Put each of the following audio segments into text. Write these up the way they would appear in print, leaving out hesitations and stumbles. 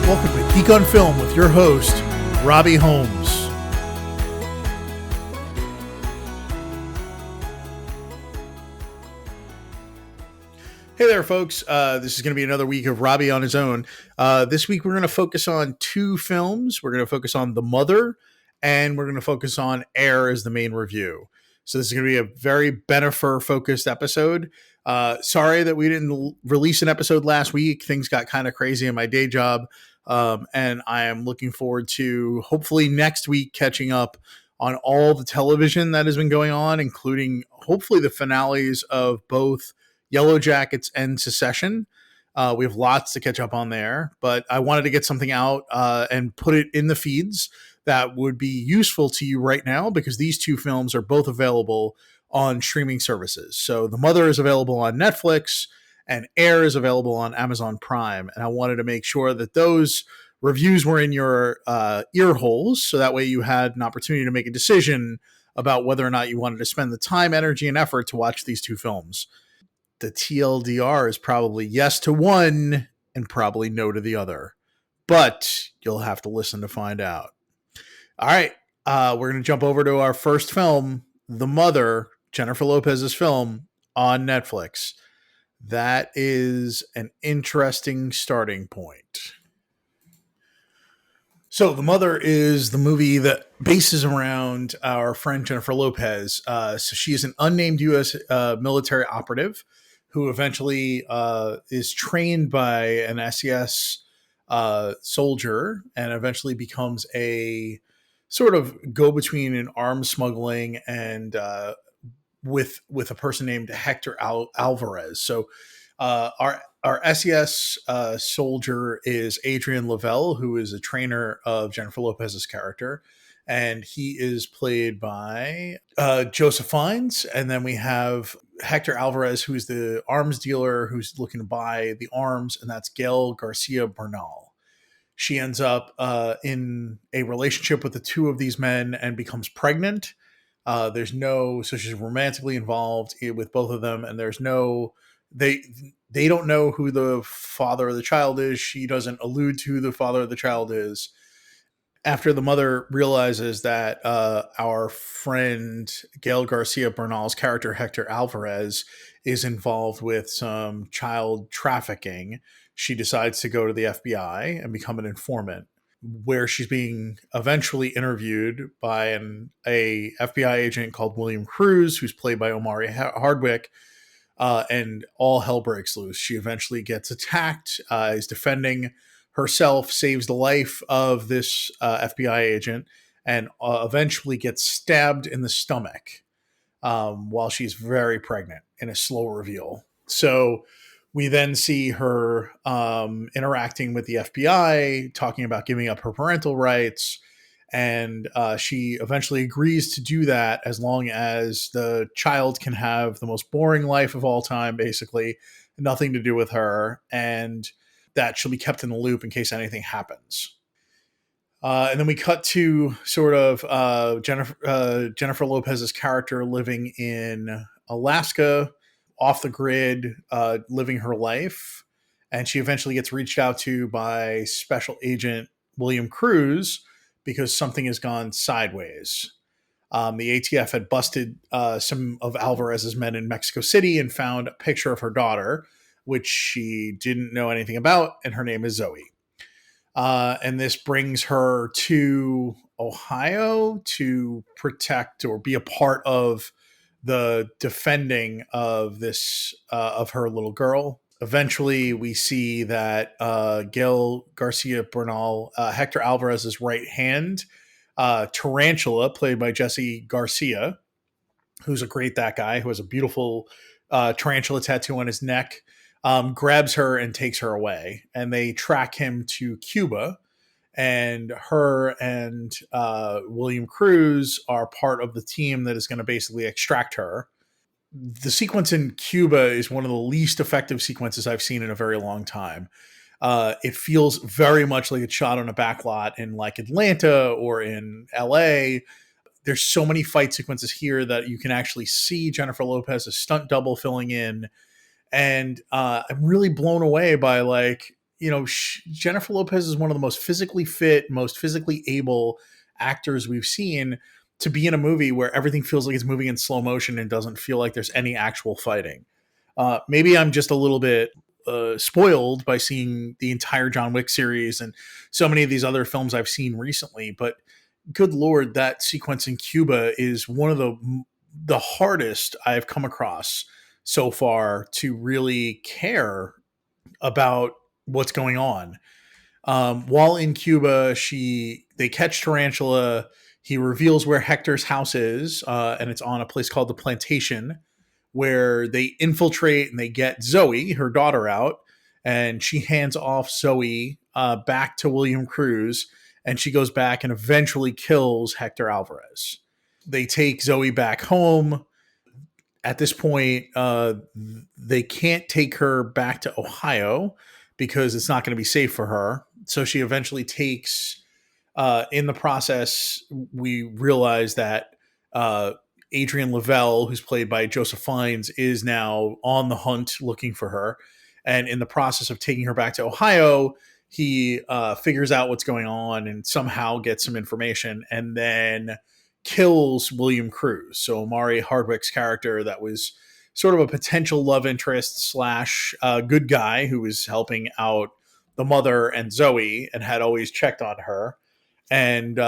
Welcome to Geek on Film with your host, Robbie Holmes. Hey there, folks. This is going to be another week of Robbie on his own. This week, we're going to focus on two films. We're going to focus on The Mother, and we're going to focus on Air as the main review. So this is going to be a very Bennifer-focused episode. Sorry that we didn't release an episode last week. Things got kind of crazy in my day job, and I am looking forward to hopefully next week catching up on all the television that has been going on, including hopefully the finales of both Yellow Jackets and Secession. We have lots to catch up on there, but I wanted to get something out and put it in the feeds that would be useful to you right now, because these two films are both available on streaming services. So The Mother is available on Netflix and Air is available on Amazon Prime. And I wanted to make sure that those reviews were in your ear holes, so that way you had an opportunity to make a decision about whether or not you wanted to spend the time, energy, and effort to watch these two films. The TLDR is probably yes to one and probably no to the other, but you'll have to listen to find out. All right, we're going to jump over to our first film, The Mother, Jennifer Lopez's film on Netflix. That is an interesting starting point. So The Mother is the movie that bases around our friend Jennifer Lopez. So she is an unnamed U.S. Military operative who eventually is trained by an SES soldier and eventually becomes a sort of go-between in arms smuggling and with a person named Hector Alvarez. So our SES soldier is Adrian Lavelle, who is a trainer of Jennifer Lopez's character. And he is played by Joseph Fiennes. And then we have Hector Alvarez, who's the arms dealer who's looking to buy the arms, and that's Gail Garcia Bernal. She ends up in a relationship with the two of these men and becomes pregnant. So she's romantically involved with both of them, and they don't know who the father of the child is. She doesn't allude to who the father of the child is. After the mother realizes that our friend Gail Garcia Bernal's character, Hector Alvarez, is involved with some child trafficking, she decides to go to the FBI and become an informant, where she's being eventually interviewed by a FBI agent called William Cruz, who's played by Omari Hardwick, and all hell breaks loose. She eventually gets attacked, is defending herself, saves the life of this FBI agent, and eventually gets stabbed in the stomach while she's very pregnant in a slow reveal. So we then see her interacting with the FBI, talking about giving up her parental rights, and she eventually agrees to do that as long as the child can have the most boring life of all time, basically, nothing to do with her, and that she'll be kept in the loop in case anything happens. And then we cut to sort of Jennifer Lopez's character living in Alaska, off the grid, living her life. And she eventually gets reached out to by Special Agent William Cruz because something has gone sideways. The ATF had busted some of Alvarez's men in Mexico City and found a picture of her daughter, which she didn't know anything about, and her name is Zoe. And this brings her to Ohio to protect or be a part of the defending of this of her little girl. Eventually, we see that Gail Garcia Bernal, Hector Alvarez's right hand, Tarantula, played by Jesse Garcia, who's a great that guy, who has a beautiful tarantula tattoo on his neck, grabs her and takes her away. And they track him to Cuba. And her and William Cruz are part of the team that is going to basically extract her. The sequence in Cuba is one of the least effective sequences I've seen in a very long time. It feels very much like it's shot on a backlot in like Atlanta or in LA. There's so many fight sequences here that you can actually see Jennifer Lopez's stunt double filling in. And I'm really blown away by like Jennifer Lopez is one of the most physically fit, most physically able actors we've seen to be in a movie where everything feels like it's moving in slow motion and doesn't feel like there's any actual fighting. Maybe I'm just a little bit spoiled by seeing the entire John Wick series and so many of these other films I've seen recently, but good lord, that sequence in Cuba is one of the hardest I've come across so far to really care about what's going on. While in Cuba, they catch Tarantula. He reveals where Hector's house is, and it's on a place called the Plantation, where they infiltrate and they get Zoe, her daughter, out, and she hands off Zoe back to William Cruz, and she goes back and eventually kills Hector Alvarez. They take Zoe back home. At this point, they can't take her back to Ohio because it's not going to be safe for her. So she eventually takes, in the process, we realize that Adrian Lavelle, who's played by Joseph Fiennes, is now on the hunt looking for her. And in the process of taking her back to Ohio, he figures out what's going on and somehow gets some information and then kills William Cruz. So Omari Hardwick's character, that was sort of a potential love interest slash good guy who was helping out the mother and Zoe and had always checked on her. And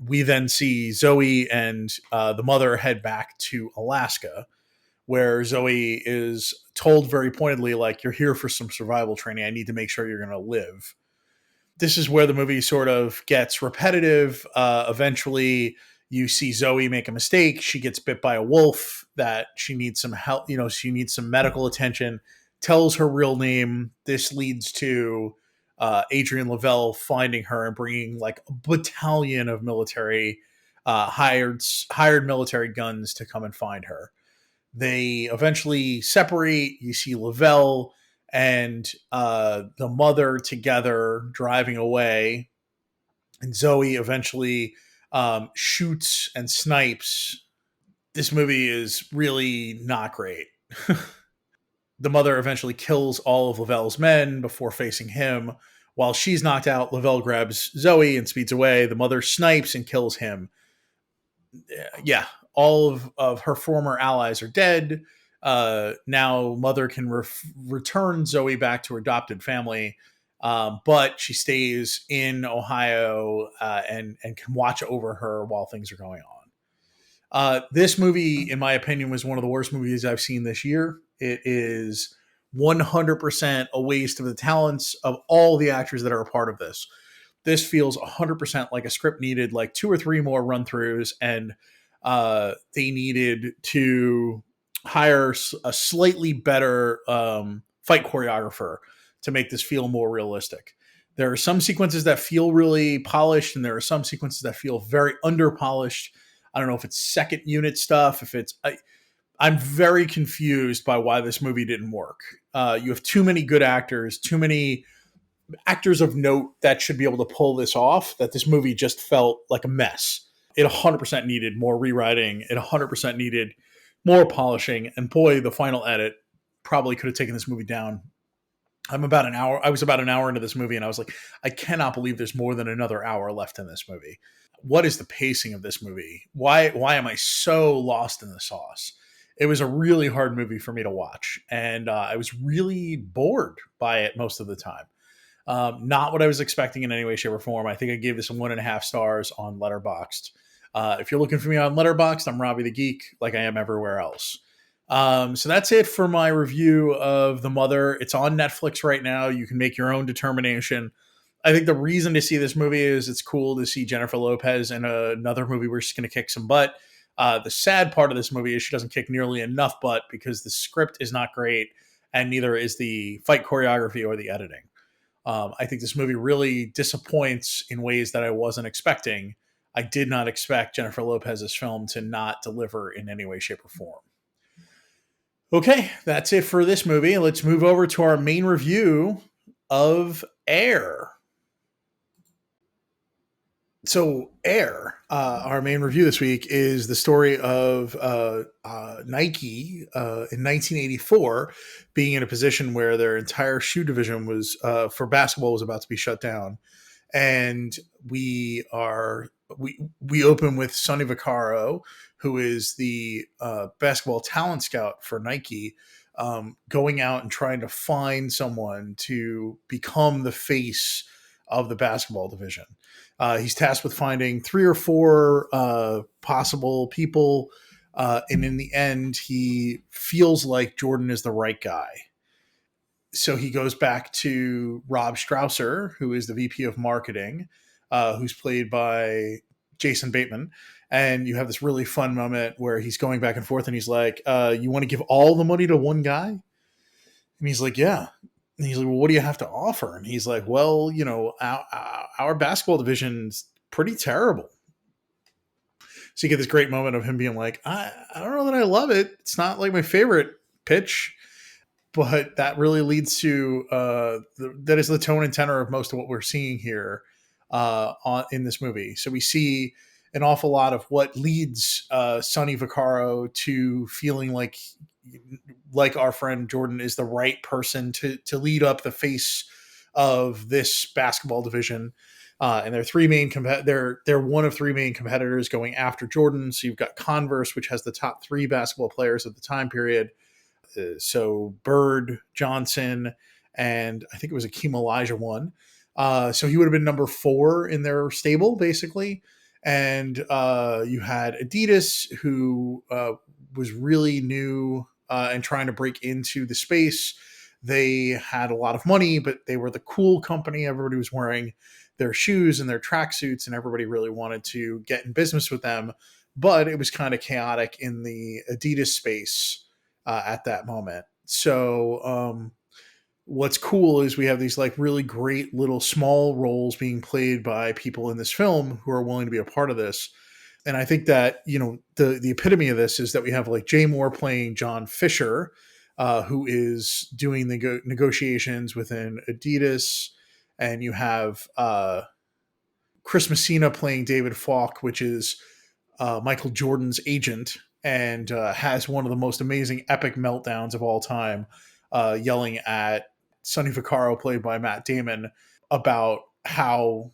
we then see Zoe and the mother head back to Alaska, where Zoe is told very pointedly, like, you're here for some survival training. I need to make sure you're going to live. This is where the movie sort of gets repetitive. Eventually, you see Zoe make a mistake. She gets bit by a wolf, that she needs some help. She needs some medical attention, tells her real name. This leads to Adrian Lavelle finding her and bringing like a battalion of military hired military guns to come and find her. They eventually separate. You see Lavelle and the mother together driving away, and Zoe eventually shoots and snipes. This movie is really not great. The mother eventually kills all of Lavelle's men before facing him. While she's knocked out, Lavelle grabs Zoe and speeds away. The mother snipes and kills him. Yeah, all of her former allies are dead. Now mother can return Zoe back to her adopted family, but she stays in Ohio and can watch over her while things are going on. This movie, in my opinion, was one of the worst movies I've seen this year. It is 100% a waste of the talents of all the actors that are a part of this. This feels 100% like a script needed like 2 or 3 more run throughs, and they needed to hire a slightly better fight choreographer to make this feel more realistic. There are some sequences that feel really polished, and there are some sequences that feel very under polished. I don't know if it's second unit stuff, if it's... I'm very confused by why this movie didn't work. You have too many good actors, too many actors of note that should be able to pull this off, that this movie just felt like a mess. It 100% needed more rewriting. It 100% needed more polishing. And boy, the final edit probably could have taken this movie down. I was about an hour into this movie, and I was like, I cannot believe there's more than another hour left in this movie. What is the pacing of this movie? Why am I so lost in the sauce? It was a really hard movie for me to watch, and I was really bored by it most of the time. Not what I was expecting in any way, shape, or form. I think I gave this 1.5 stars on Letterboxd. If you're looking for me on Letterboxd, I'm Robbie the Geek, like I am everywhere else. So that's it for my review of The Mother. It's on Netflix right now. You can make your own determination. I think the reason to see this movie is it's cool to see Jennifer Lopez in another movie where she's going to kick some butt. The sad part of this movie is she doesn't kick nearly enough butt because the script is not great, and neither is the fight choreography or the editing. I think this movie really disappoints in ways that I wasn't expecting. I did not expect Jennifer Lopez's film to not deliver in any way, shape, or form. Okay, that's it for this movie. Let's move over to our main review of Air. So, Air, our main review this week, is the story of Nike in 1984 being in a position where their entire shoe division was for basketball was about to be shut down, and we open with Sonny Vaccaro, who is the basketball talent scout for Nike, going out and trying to find someone to become the face of the basketball division. He's tasked with finding three or four possible people, and in the end, he feels like Jordan is the right guy. So he goes back to Rob Strausser, who is the VP of marketing, who's played by Jason Bateman. And you have this really fun moment where he's going back and forth and he's like, you want to give all the money to one guy? And he's like, yeah. And he's like, well, what do you have to offer? And he's like, well, our basketball division's pretty terrible. So you get this great moment of him being like, I don't know that I love it. It's not like my favorite pitch, but that really leads to that is the tone and tenor of most of what we're seeing here in this movie. So we see an awful lot of what leads Sonny Vaccaro to feeling like our friend Jordan is the right person to lead up the face of this basketball division. And they're one of three main competitors going after Jordan. So you've got Converse, which has the top three basketball players of the time period. So Bird, Johnson, and I think it was Akeem Olajuwon. So he would have been number 4 in their stable, basically. And you had Adidas, who was really new and trying to break into the space. They had a lot of money, but they were the cool company. Everybody was wearing their shoes and their tracksuits, and everybody really wanted to get in business with them. But it was kind of chaotic in the Adidas space at that moment. So what's cool is we have these like really great little small roles being played by people in this film who are willing to be a part of this. And I think that, the epitome of this is that we have like Jay Moore playing John Fisher, who is doing the negotiations within Adidas. And you have Chris Messina playing David Falk, which is Michael Jordan's agent, and has one of the most amazing epic meltdowns of all time, yelling at Sonny Vaccaro, played by Matt Damon, about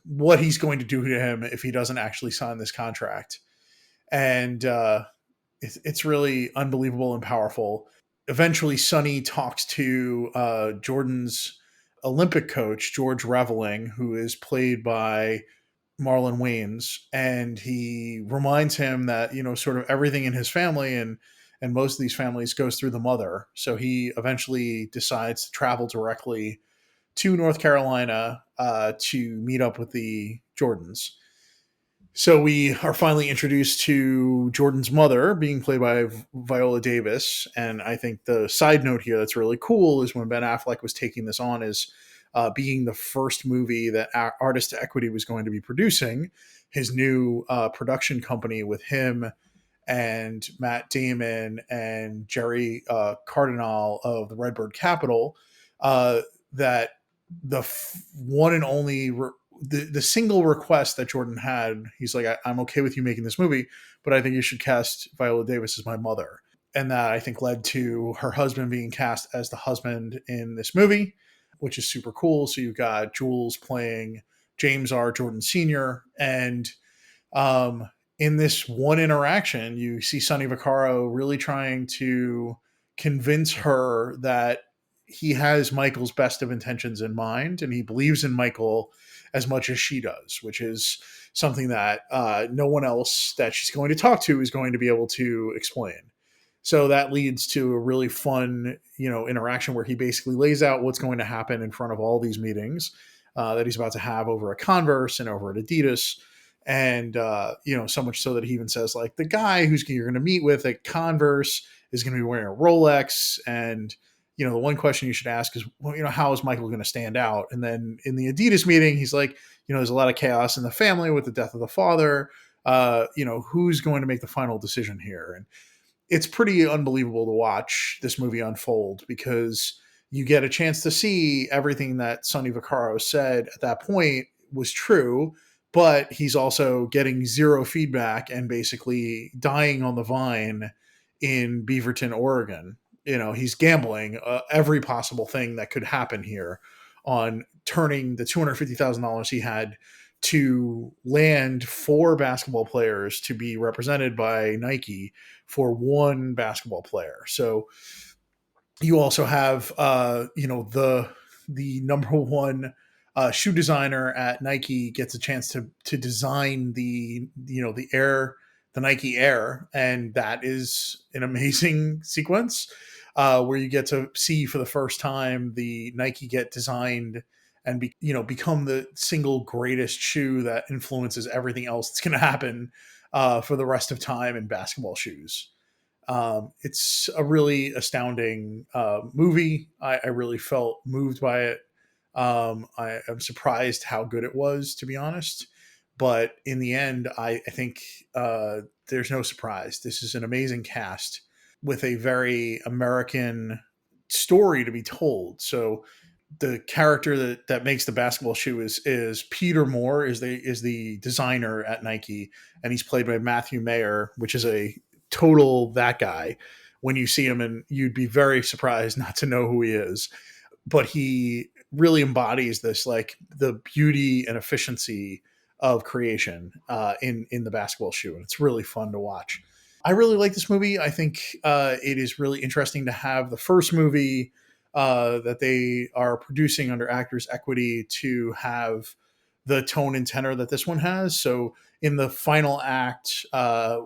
what he's going to do to him if he doesn't actually sign this contract. And it's really unbelievable and powerful. Eventually, Sonny talks to Jordan's Olympic coach, George Reveling, who is played by Marlon Wayans, and he reminds him that sort of everything in his family and most of these families goes through the mother. So he eventually decides to travel directly to North Carolina to meet up with the Jordans. So we are finally introduced to Jordan's mother, being played by Viola Davis. And I think the side note here that's really cool is when Ben Affleck was taking this on as being the first movie that Artist Equity was going to be producing, his new production company with him and Matt Damon and Jerry Cardinal of the Redbird Capital, that one and only the single request that Jordan had, he's like, I'm okay with you making this movie, but I think you should cast Viola Davis as my mother. And that I think led to her husband being cast as the husband in this movie, which is super cool. So you've got Jules playing James R. Jordan Sr. And in this one interaction, you see Sonny Vaccaro really trying to convince her that he has Michael's best of intentions in mind, and he believes in Michael as much as she does, which is something that no one else that she's going to talk to is going to be able to explain. So that leads to a really fun, interaction where he basically lays out what's going to happen in front of all these meetings that he's about to have over at Converse and over at Adidas. And, so much so that he even says, like, the guy you're going to meet with at Converse is going to be wearing a Rolex. And, the one question you should ask is, well, how is Michael going to stand out? And then in the Adidas meeting, he's like, there's a lot of chaos in the family with the death of the father. Who's going to make the final decision here? And it's pretty unbelievable to watch this movie unfold, because you get a chance to see everything that Sonny Vaccaro said at that point was true, but he's also getting zero feedback and basically dying on the vine in Beaverton, Oregon. He's gambling every possible thing that could happen here on turning the $250,000 he had to land four basketball players to be represented by Nike for one basketball player. So you also have the number one shoe designer at Nike gets a chance to design the Nike Air, and that is an amazing sequence where you get to see for the first time the Nike get designed and become the single greatest shoe that influences everything else that's going to happen for the rest of time in basketball shoes. It's a really astounding movie. I really felt moved by it. I'm surprised how good it was, to be honest. But in the end, I think there's no surprise. This is an amazing cast with a very American story to be told. So the character that makes the basketball shoe is Peter Moore is the designer at Nike, and he's played by Matthew Mayer, which is a total that guy. When you see him, and you'd be very surprised not to know who he is, but he really embodies this, like the beauty and efficiency of creation in the basketball shoe, and it's really fun to watch. I really like this movie. I think it is really interesting to have the first movie that they are producing under Actors Equity to have the tone and tenor that this one has. So in the final act,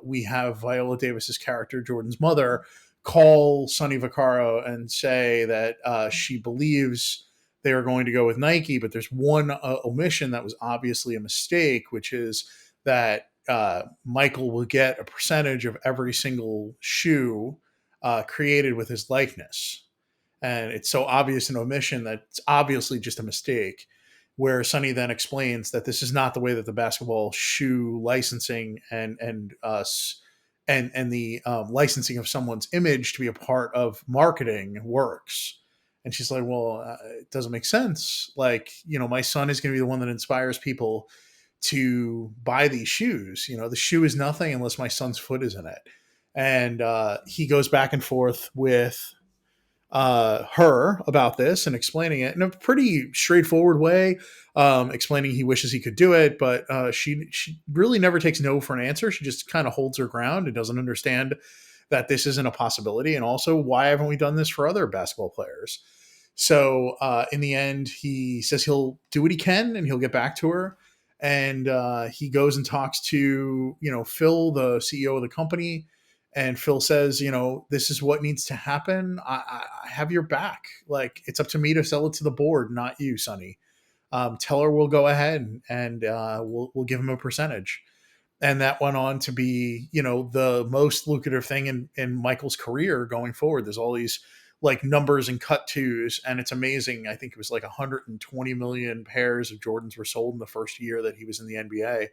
we have Viola Davis's character, Jordan's mother, call Sonny Vaccaro and say that she believes they are going to go with Nike, but there's one omission that was obviously a mistake, which is that Michael will get a percentage of every single shoe created with his likeness. And it's so obvious an omission that it's obviously just a mistake. Where Sonny then explains that this is not the way that the basketball shoe licensing and the licensing of someone's image to be a part of marketing works. And she's like, well, it doesn't make sense. Like, my son is going to be the one that inspires people to buy these shoes. The shoe is nothing unless my son's foot is in it. And he goes back and forth with her about this and explaining it in a pretty straightforward way, explaining he wishes he could do it, but she really never takes no for an answer. She just kind of holds her ground and doesn't understand that this isn't a possibility. And also, why haven't we done this for other basketball players? So in the end, he says he'll do what he can and he'll get back to her. And he goes and talks to Phil, the CEO of the company, and Phil says, this is what needs to happen. I have your back. Like, it's up to me to sell it to the board, not you, Sonny. Tell her we'll go ahead and we'll give him a percentage. And that went on to be, the most lucrative thing in Michael's career going forward. There's all these like numbers and cut twos, and it's amazing. I think it was like 120 million pairs of Jordans were sold in the first year that he was in the NBA.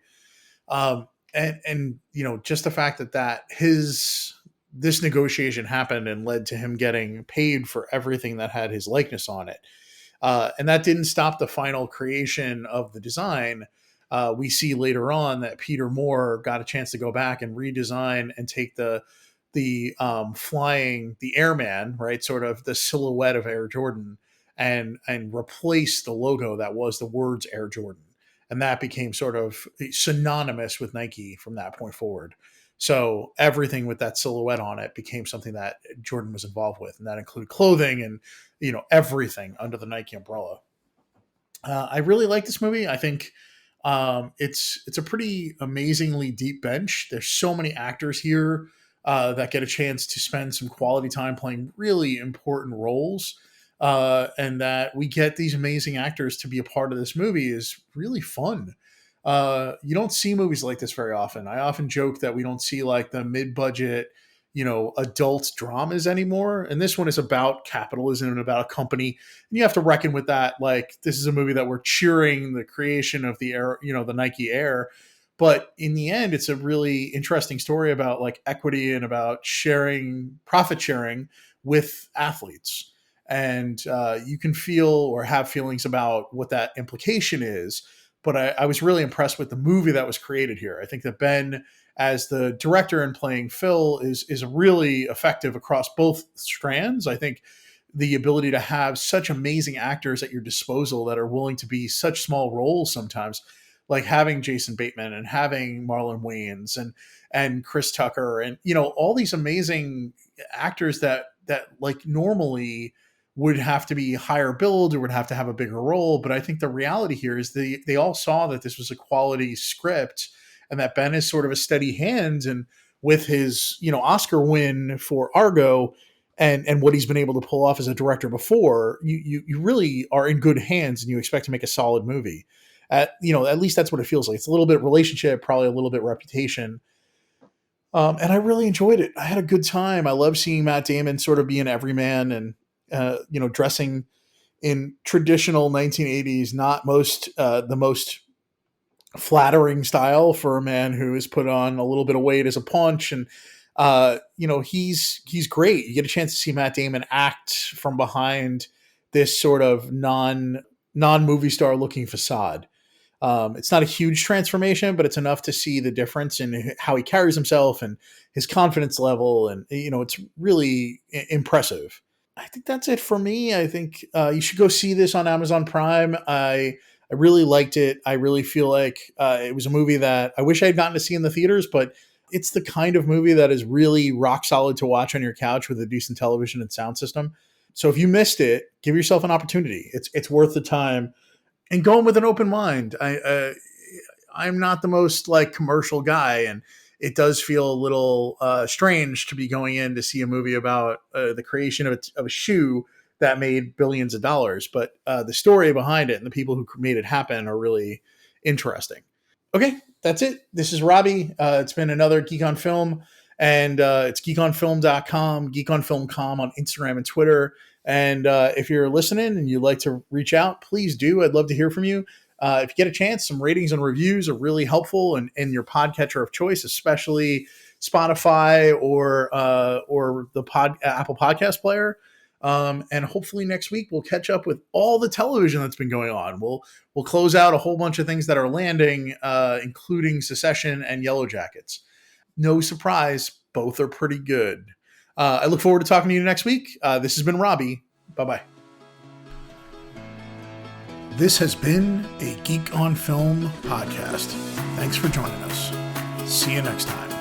And just the fact that this negotiation happened and led to him getting paid for everything that had his likeness on it, and that didn't stop the final creation of the design. We see later on that Peter Moore got a chance to go back and redesign and take the flying the airman, right, sort of the silhouette of Air Jordan, and replace the logo that was the words Air Jordan. And that became sort of synonymous with Nike from that point forward. So everything with that silhouette on it became something that Jordan was involved with, and that included clothing and everything under the Nike umbrella. I really like this movie. I think it's a pretty amazingly deep bench. There's so many actors here that get a chance to spend some quality time playing really important roles. And that we get these amazing actors to be a part of this movie is really fun. You don't see movies like this very often. I often joke that we don't see like the mid-budget, adult dramas anymore. And this one is about capitalism and about a company. And you have to reckon with that. Like, this is a movie that we're cheering the creation of the Air, the Nike Air. But in the end, it's a really interesting story about like equity and about profit sharing with athletes. And you can feel or have feelings about what that implication is. but I was really impressed with the movie that was created here. I think that Ben, as the director and playing Phil, is really effective across both strands. I think the ability to have such amazing actors at your disposal that are willing to be such small roles sometimes, like having Jason Bateman and having Marlon Wayans and Chris Tucker, and all these amazing actors that like normally would have to be higher billed or would have to have a bigger role. But I think the reality here is they all saw that this was a quality script and that Ben is sort of a steady hand. And with his, Oscar win for Argo and what he's been able to pull off as a director before, you really are in good hands and you expect to make a solid movie. At least that's what it feels like. It's a little bit relationship, probably a little bit reputation. And I really enjoyed it. I had a good time. I love seeing Matt Damon sort of be an everyman and, dressing in traditional 1980s, not the most flattering style for a man who has put on a little bit of weight as a paunch. And, he's great. You get a chance to see Matt Damon act from behind this sort of non-movie star looking facade. It's not a huge transformation, but it's enough to see the difference in how he carries himself and his confidence level. And, it's really impressive. I think that's it for me. I think you should go see this on Amazon Prime. I really liked it. I really feel like it was a movie that I wish I had gotten to see in the theaters, but it's the kind of movie that is really rock solid to watch on your couch with a decent television and sound system. So if you missed it, give yourself an opportunity. It's worth the time. And going with an open mind. I'm not the most like commercial guy, and it does feel a little strange to be going in to see a movie about the creation of a shoe that made billions of dollars. But the story behind it and the people who made it happen are really interesting. Okay, that's it. This is Robbie. It's been another Geek on Film, and it's geekonfilm.com, geekonfilm.com on Instagram and Twitter. And if you're listening and you'd like to reach out, please do. I'd love to hear from you. If you get a chance, some ratings and reviews are really helpful in your podcatcher of choice, especially Spotify or the Apple Podcast player. And hopefully next week we'll catch up with all the television that's been going on. We'll close out a whole bunch of things that are landing, including Succession and Yellow Jackets. No surprise, both are pretty good. I look forward to talking to you next week. This has been Robbie. Bye-bye. This has been a Geek on Film podcast. Thanks for joining us. See you next time.